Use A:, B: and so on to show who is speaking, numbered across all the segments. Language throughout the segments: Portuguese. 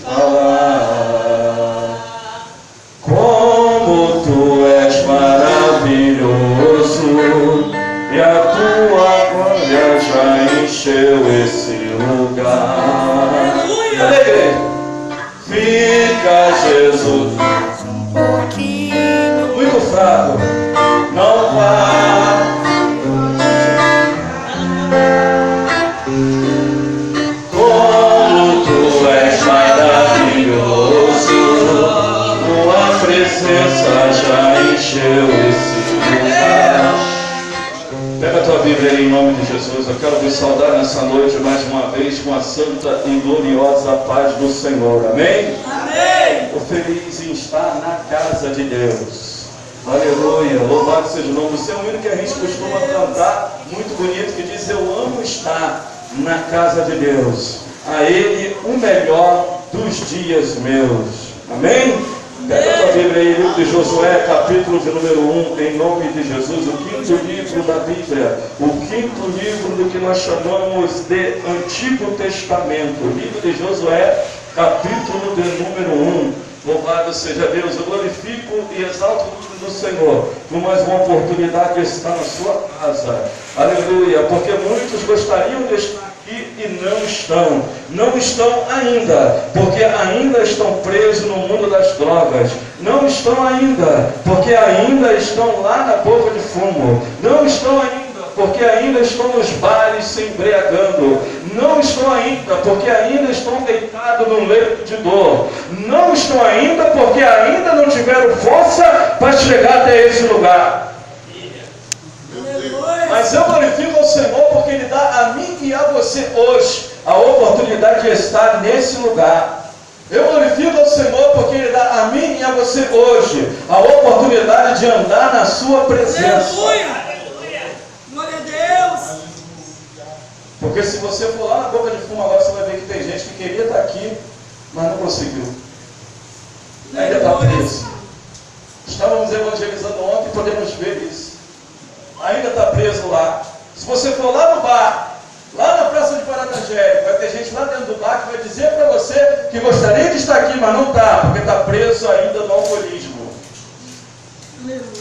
A: falar. Como tu és maravilhoso, e a tua glória já encheu esse lugar. Alegre, fica Jesus
B: Um pouquinho.
A: muito fraco, não vá. Como tu és maravilhoso, tua presença já encheu esse lugar. Pega a tua Bíblia aí em nome de Jesus. Eu quero te saudar nessa noite mais uma vez com a santa e gloriosa paz do Senhor. Amém?
B: Amém.
A: O feliz em estar na casa de Deus. Aleluia, louvado seja o nome do Senhor. É um hino que a gente costuma cantar, muito bonito, que diz: eu amo estar na casa de Deus, a Ele o melhor dos dias meus. Amém? Pega a tua Bíblia aí, livro de Josué, capítulo de número 1, em nome de Jesus, o quinto livro da Bíblia, o quinto livro do que nós chamamos de Antigo Testamento, o livro de Josué, capítulo de número 1. Louvado seja Deus. Eu glorifico e exalto o nome do Senhor por mais uma oportunidade de estar na sua casa. Aleluia, porque muitos gostariam de estar aqui e não estão ainda, porque ainda estão presos no mundo das drogas, não estão ainda, porque ainda estão lá na boca de fumo, não estão ainda, porque ainda estão nos bares se embriagando, não estão ainda, porque ainda estão deitados no leito de dor, não estão ainda, porque ainda não tiveram força para chegar até esse lugar. Mas eu glorifico ao Senhor porque Ele dá a mim e a você hoje a oportunidade de estar nesse lugar. Eu glorifico ao Senhor porque Ele dá a mim e a você hoje a oportunidade de andar na sua presença.
B: Aleluia. Glória a Deus.
A: Porque se você for lá na boca de fumo agora, você vai ver que tem gente que queria estar aqui, mas não conseguiu. Ainda está preso. Estávamos evangelizando ontem e podemos ver isso. Ainda está preso lá. Se você for lá no bar, lá na Praça de Parada Angélica, vai ter gente lá dentro do bar que vai dizer para você que gostaria de estar aqui, mas não está, porque está preso ainda no alcoolismo.
B: Aleluia.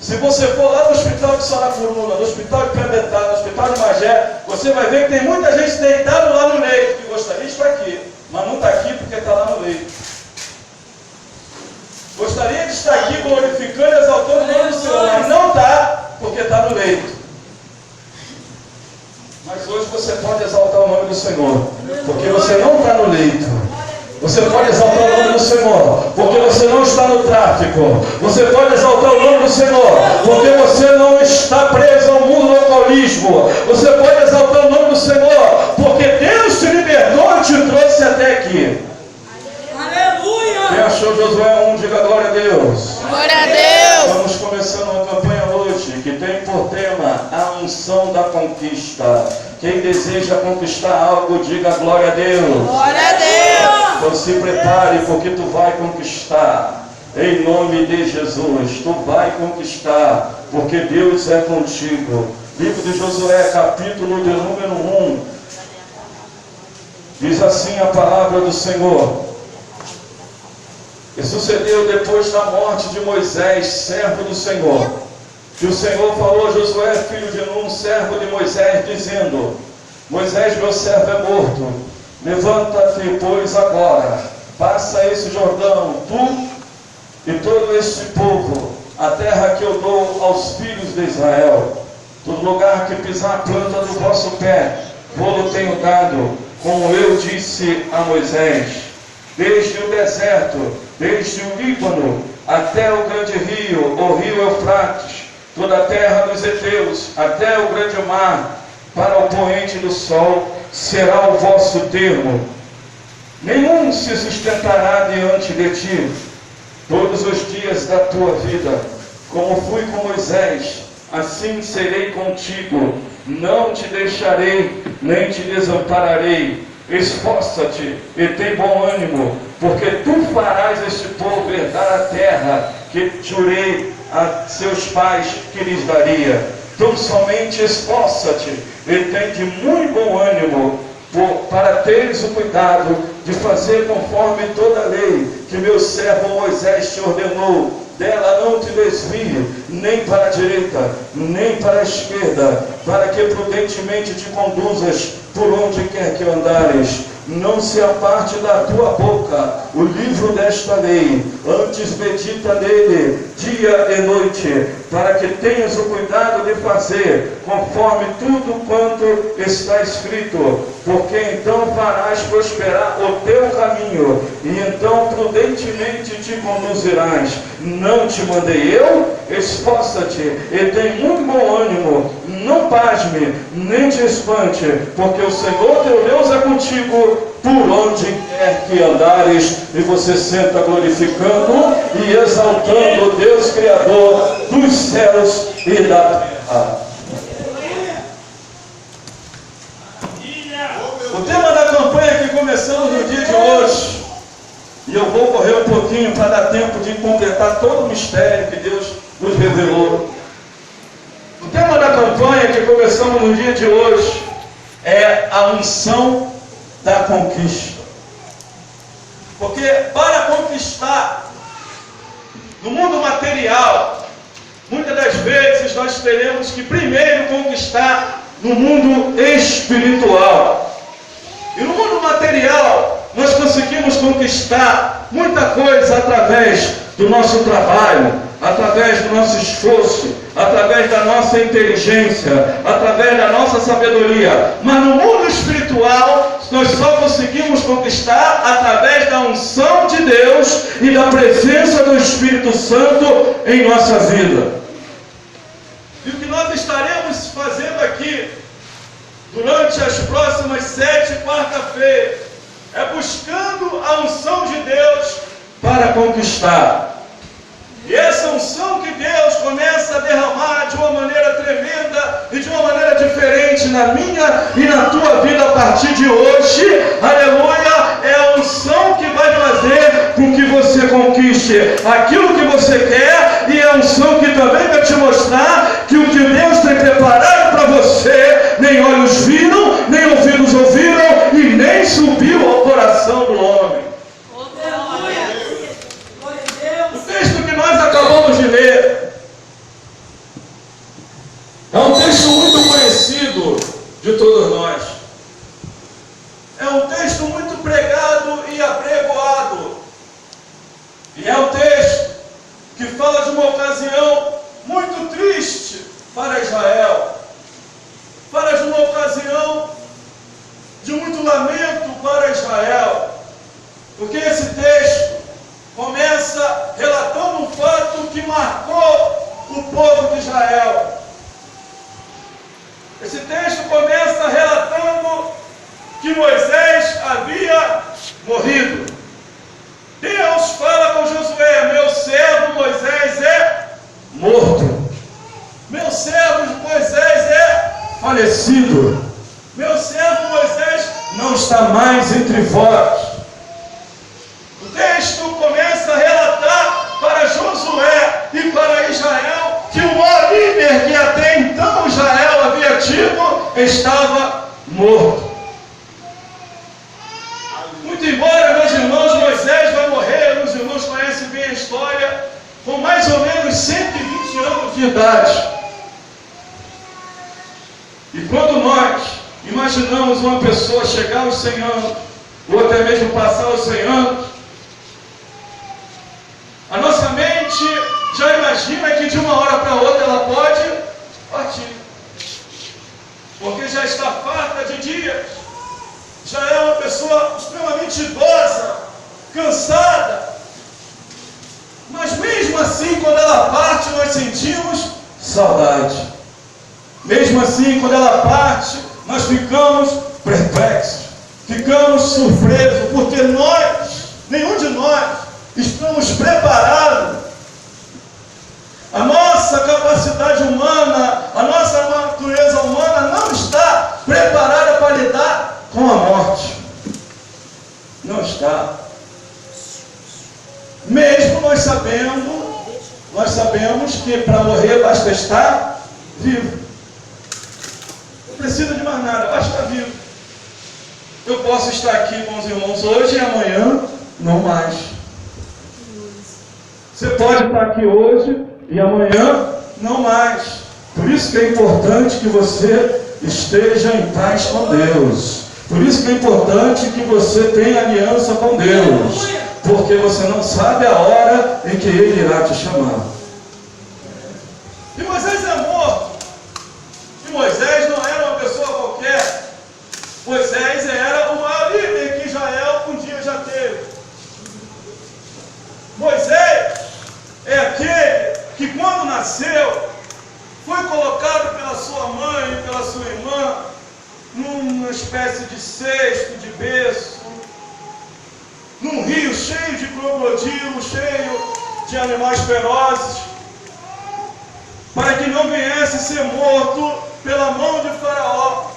A: Se você for lá no hospital de Sarapuruna, no hospital de Cambetá, no hospital de Magé, você vai ver que tem muita gente deitada lá no leito, que gostaria de estar aqui, mas não está aqui porque está lá no leito. Gostaria de estar aqui glorificando e exaltando o nome do Senhor, mas não está porque está no leito. Mas hoje você pode exaltar o nome do Senhor, porque você não está no leito. Você pode exaltar o nome do Senhor, porque você não está no tráfico. Você pode exaltar o nome do Senhor, porque você não está preso ao mundo do alcoolismo. Você pode exaltar o nome do Senhor, porque Deus te libertou e te trouxe até aqui.
B: Aleluia.
A: Quem achou Josué 1, diga glória a Deus.
B: Glória a Deus.
A: Estamos começando uma campanha hoje que tem por tema a unção da conquista. Quem deseja conquistar algo, diga glória a Deus.
B: Glória a Deus.
A: Então se prepare, porque tu vai conquistar. Em nome de Jesus, tu vai conquistar, porque Deus é contigo. Livro de Josué, capítulo de número 1. Diz assim a palavra do Senhor. E sucedeu depois da morte de Moisés, servo do Senhor, que o Senhor falou a Josué, filho de Nun, servo de Moisés, dizendo: Moisés, meu servo, é morto. Levanta-te, pois, agora, passa esse Jordão, tu e todo este povo, a terra que eu dou aos filhos de Israel. Todo lugar que pisar a planta do vosso pé, vou-lo tenho dado, como eu disse a Moisés. Desde o deserto, desde o Líbano, até o grande rio, o rio Eufrates, toda a terra dos heteus, até o grande mar, para o poente do sol, será o vosso termo. Nenhum se sustentará diante de ti, todos os dias da tua vida. Como fui com Moisés, assim serei contigo. Não te deixarei, nem te desampararei. Esforça-te e tem bom ânimo, porque tu farás este povo herdar a terra que jurei a seus pais que lhes daria. Então somente esforça-te e tem de muito bom ânimo, para teres o cuidado de fazer conforme toda a lei que meu servo Moisés te ordenou. Dela não te desvie, nem para a direita, nem para a esquerda, para que prudentemente te conduzas por onde quer que andares. Não se aparte da tua boca o livro desta lei, antes medita nele dia e noite, para que tenhas o cuidado de fazer conforme tudo quanto está escrito, porque então farás prosperar o teu caminho, e então prudentemente te conduzirás. Não te mandei eu? Esforça-te e tem muito bom ânimo, não pasme, nem te espante, porque o Senhor teu Deus é contigo por onde quer que andares. E você senta glorificando e exaltando o Deus Criador dos céus e da terra. O tema da campanha que começamos no dia de hoje, e eu vou correr um pouquinho para dar tempo de completar todo o mistério que Deus nos revelou. O tema da campanha que começamos no dia de hoje é a unção da conquista. Porque para conquistar no mundo material, muitas das vezes nós teremos que primeiro conquistar no mundo espiritual. E no mundo material, nós conseguimos conquistar muita coisa através do nosso trabalho, através do nosso esforço, através da nossa inteligência, através da nossa sabedoria. Mas no mundo espiritual, nós só conseguimos conquistar através da unção de Deus e da presença do Espírito Santo em nossa vida. E o que nós estaremos fazendo aqui durante as próximas 7 quarta-feiras é buscando a unção de Deus para conquistar. E essa unção que Deus começa a derramar de uma maneira tremenda e de uma maneira diferente na minha e na tua vida a partir de hoje, aleluia, é a unção que vai fazer com que você conquiste aquilo que você quer, e é a unção que também vai te mostrar que o que Deus tem preparado para você, nem olhos viram, nem ouvidos ouviram, e nem subiu ao coração do homem. Nós acabamos de ler é um texto muito conhecido de todos nós. É um texto muito pregado e apregoado. E é um texto que fala de uma ocasião muito triste para Israel. Fala de uma ocasião de muito lamento para Israel. Porque esse texto começa relatando um fato que marcou o povo de Israel. Esse texto começa relatando que Moisés havia morrido. Deus fala com Josué: meu servo Moisés é morto. Meu servo Moisés é falecido. Meu servo Moisés não está mais entre vós. O texto começa a relatar para Josué e para Israel que o maior líder que até então Israel havia tido estava morto. Muito embora, meus irmãos, Moisés vai morrer, meus irmãos conhecem bem a história, com mais ou menos 120 anos de idade. E quando nós imaginamos uma pessoa chegar aos 100 anos, ou até mesmo passar os 100 anos, a nossa mente já imagina que de uma hora para outra ela pode partir. Porque já está farta de dias, já é uma pessoa extremamente idosa, cansada. Mas mesmo assim, quando ela parte, nós sentimos saudade. Mesmo assim, quando ela parte, nós ficamos perplexos, ficamos surpresos, porque nós, nenhum de nós, estamos preparados. A nossa capacidade humana, a nossa natureza humana não está preparada para lidar com a morte. Não está. Mesmo nós sabemos que para morrer basta estar vivo. Não precisa de mais nada, basta estar vivo. Eu posso estar aqui, bons irmãos, hoje e amanhã não mais. Você pode estar aqui hoje e amanhã não mais. Por isso que é importante que você esteja em paz com Deus. Por isso que é importante que você tenha aliança com Deus. Porque você não sabe a hora em que Ele irá te chamar. E Moisés é morto. E Moisés não era uma pessoa qualquer. Moisés era o maior líder que Israel um dia já teve. Moisés é aquele que quando nasceu, foi colocado pela sua mãe e pela sua irmã numa espécie de cesto, de berço, num rio cheio de crocodilo, cheio de animais ferozes, para que não viesse ser morto pela mão de Faraó.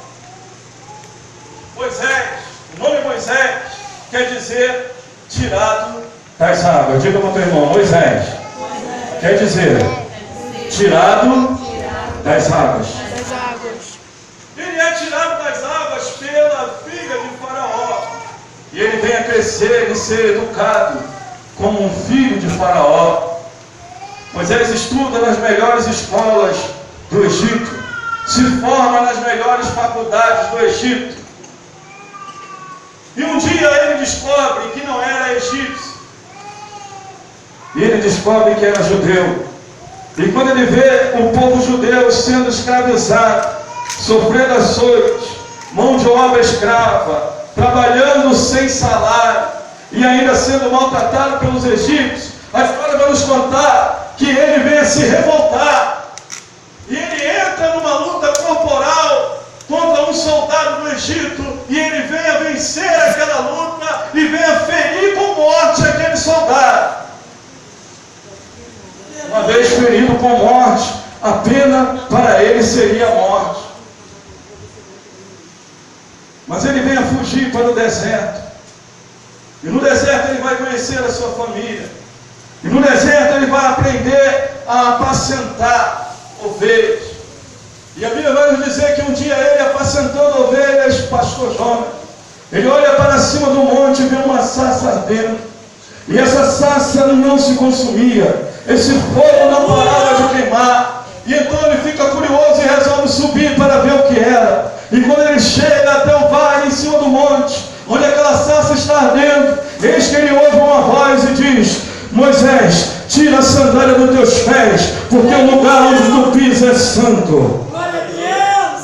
A: Moisés, o nome Moisés quer dizer tirado das águas. Diga para o teu irmão, Moisés quer dizer tirado das águas. Ele é tirado das águas pela filha de Faraó. E ele vem a crescer e ser educado como um filho de Faraó. Moisés estuda nas melhores escolas do Egito, se forma nas melhores faculdades do Egito. E um dia ele descobre que não era egípcio. E ele descobre que era judeu. E quando ele vê o povo judeu sendo escravizado, sofrendo açoites, mão de obra escrava, trabalhando sem salário e ainda sendo maltratado pelos egípcios, a história vai nos contar que ele vem a se revoltar. E ele entra numa luta corporal contra um soldado do Egito, e ele vem a vencer aquela luta e vem a ferir com morte aquele soldado. Uma vez ferido com morte, a pena para ele seria a morte. Mas ele vem a fugir para o deserto. E no deserto ele vai conhecer a sua família. E no deserto ele vai aprender a apacentar ovelhas. E a Bíblia vai nos dizer que um dia ele, apacentando ovelhas, pastor Jonas, ele olha para cima do monte e vê uma sarça ardendo. E essa sarça não se consumia. Esse fogo não parava de queimar. E então ele fica curioso e resolve subir para ver o que era. E quando ele chega até o vale em cima do monte, onde aquela sarça está ardendo, eis que ele ouve uma voz e diz: Moisés, tira a sandália dos teus pés, porque o lugar onde tu pisas é santo.
B: Glória a Deus!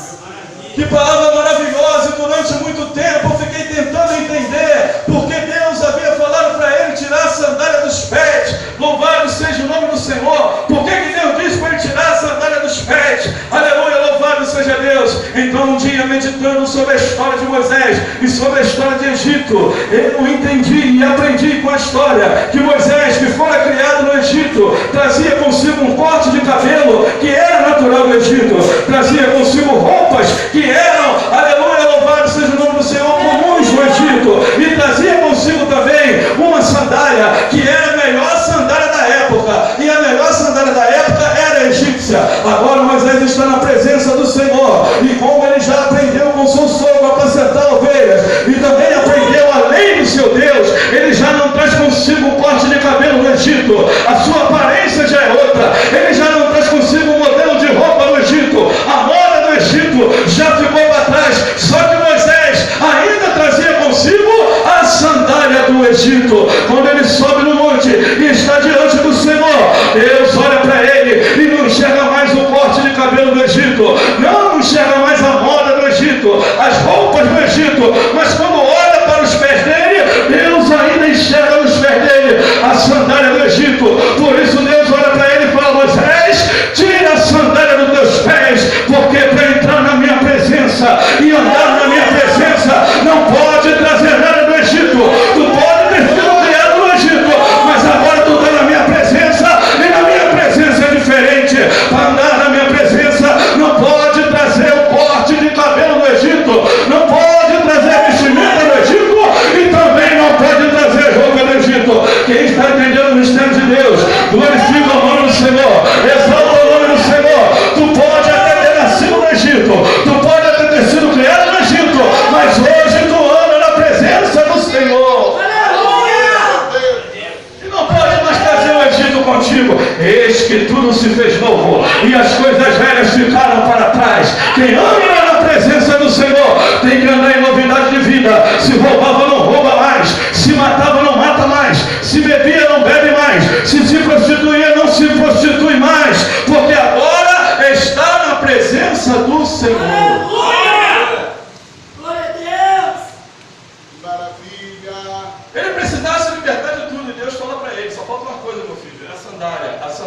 A: Que palavra maravilhosa! E durante muito tempo eu fiquei tentando entender porque Deus havia falado para ele tirar a sandália dos pés. Louvado seja o nome do Senhor. Por que Deus disse para ele tirar a sandália dos pés? Aleluia, louvado seja Deus. Então um dia, meditando sobre a história de Moisés e sobre a história de Egito, eu entendi e aprendi com a história que Moisés, que fora criado no Egito, trazia consigo um corte de cabelo que era natural do Egito, trazia consigo roupas que eram, aleluia, louvado seja o nome do Senhor, comuns no Egito, e trazia consigo também uma sandália que era a melhor sandália da época, e a melhor sandália da época era a egípcia. Agora Moisés está na presença do Senhor, e como ele já aprendeu com seu sogro a apacentar ovelhas, e também aprendeu a lei do seu Deus, ele já não traz consigo um corte de cabelo no Egito, a sua aparência já é outra, ele já não traz consigo um modelo de roupa no Egito, a moda do Egito já ficou para trás, só que Moisés ainda trazia consigo a sandália do Egito. Quando ele sobe no monte e está diante do Senhor, Deus olha para ele e não enxerga mais o corte de cabelo do Egito, não enxerga mais a moda do Egito, as roupas do Egito, mas quando olha para os pés dele, Deus ainda enxerga nos pés dele a sandália do Egito. Por isso Deus olha para ele e fala: Moisés, tira a sandália dos teus pés, porque para entrar na minha presença e andar na minha presença não pode trazer nada do Egito. Tu pode ter sido criado no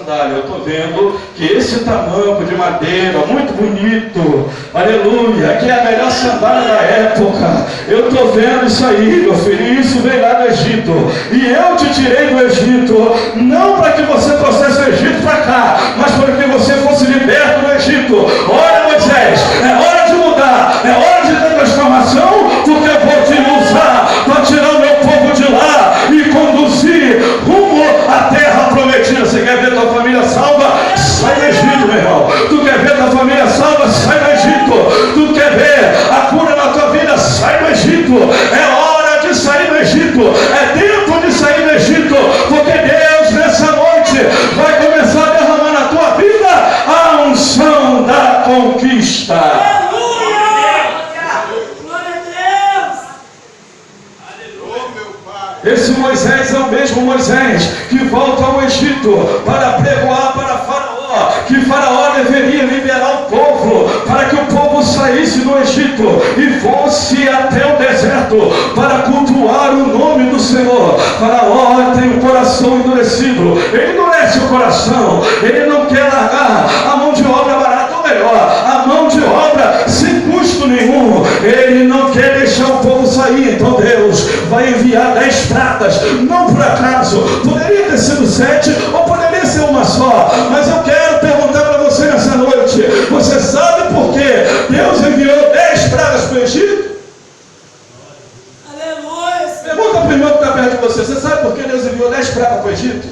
A: sandália. Eu estou vendo que esse tamanco de madeira, muito bonito, aleluia, que é a melhor sandália da época. Eu estou vendo isso aí, meu filho, e isso veio lá do Egito. E eu te tirei do Egito, não para que você trouxesse o Egito para cá, mas para que você fosse liberto do Egito. Olha, Moisés, é hora de mudar, é hora de ter transformação, porque eu vou te usar para tirar o meu povo de lá e conduzir rumo à terra prometida. Você quer ver tua família salva? Sai do Egito, meu irmão. Tu quer ver tua família salva? Sai do Egito. Tu quer ver a cura na tua vida? Sai do Egito. É hora de sair do Egito. É tempo de sair do Egito, porque Deus nessa noite vai começar a derramar na tua vida a unção da conquista. Esse Moisés é o mesmo Moisés que volta ao Egito para pregoar para Faraó, que Faraó deveria liberar o povo, para que o povo saísse do Egito e fosse até o deserto para cultuar o nome do Senhor. Faraó tem o coração endurecido, ele endurece o coração, ele não quer largar a mão de obra barata, ou melhor, a mão de obra sem custo nenhum. Ele não quer deixar o povo sair. Então Deus vai enviar 10 pratas, não por acaso. Poderia ter sido 7 ou poderia ser uma só, mas eu quero perguntar para você nessa noite: você sabe por que Deus enviou 10 pragas para o Egito?
B: Aleluia.
A: Pergunta para o irmão que está perto de você: você sabe por que Deus enviou 10 pragas para o Egito?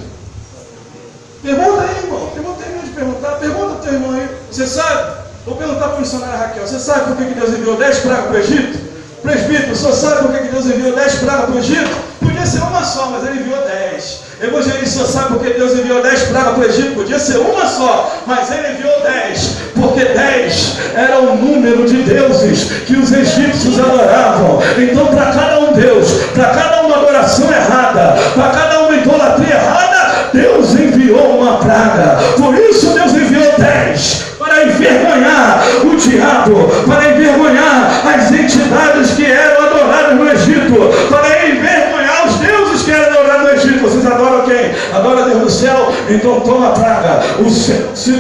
A: Pergunta aí, irmão. Pergunta aí, de perguntar. Pergunta para o teu irmão aí: você sabe? Vou perguntar para o missionário Raquel: você sabe por que Deus enviou 10 pragas para o Egito? Presbítero, você sabe por que Deus enviou 10 pragas para o Egito? Podia ser uma só, mas ele enviou 10. Evangelista, você sabe por que Deus enviou 10 pragas para o Egito? Podia ser uma só, mas ele enviou 10, porque 10 era o número de deuses que os egípcios adoravam. Então, para cada um Deus, para cada uma adoração errada, para cada uma idolatria errada, Deus enviou uma praga. Por isso Deus enviou 10, para envergonhar o diabo, para envergonhar as entidades que eram adoradas no Egito, para envergonhar os deuses que eram adorados no Egito. Vocês adoram quem? Adoram Deus do céu? Então toma a praga. O céu se